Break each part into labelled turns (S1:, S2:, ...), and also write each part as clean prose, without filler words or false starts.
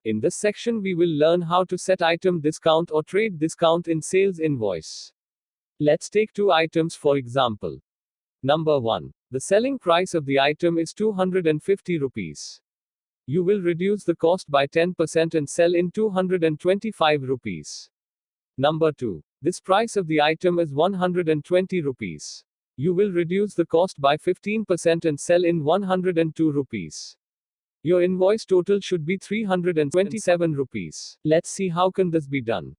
S1: In this section, we will learn how to set item discount or trade discount in sales invoice. Let's take two items for example. Number 1. The selling price of the item is 250 rupees. You will reduce the cost by 10% and sell in 225 rupees. Number 2. This price of the item is 120 rupees. You will reduce the cost by 15% and sell in 102 rupees. Your invoice total should be 327 rupees. Let's see how can this be done.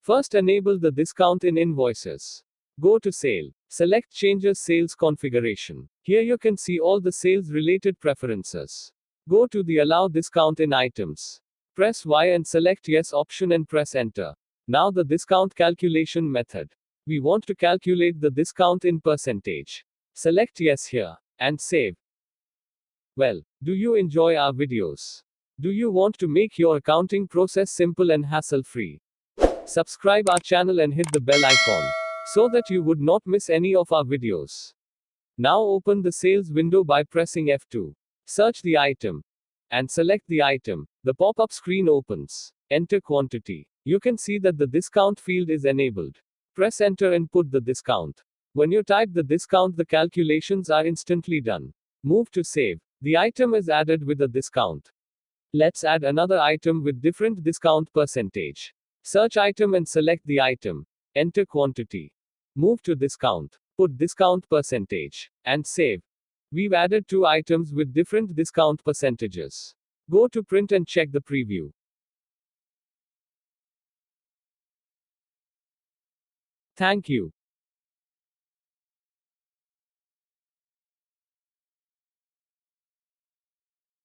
S1: First, enable the discount in invoices. Go to Sale. Select Changes Sales Configuration. Here you can see all the sales related preferences. Go to the Allow Discount in Items. Press Y and select Yes option and press Enter. Now the discount calculation method. We want to calculate the discount in percentage. Select Yes here and save. Well, do you enjoy our videos? Do you want to make your accounting process simple and hassle-free? Subscribe our channel and hit the bell icon so that you would not miss any of our videos. Now open the sales window by pressing F2. Search the item and select the item. The pop-up screen opens. Enter quantity. You can see that the discount field is enabled. Press enter and put the discount. When you type the discount, the calculations are instantly done. Move to save. The item is added with a discount. Let's add another item with different discount percentage. Search item and select the item. Enter quantity. Move to discount. Put discount percentage. And save. We've added two items with different discount percentages. Go to print and check the preview. Thank you.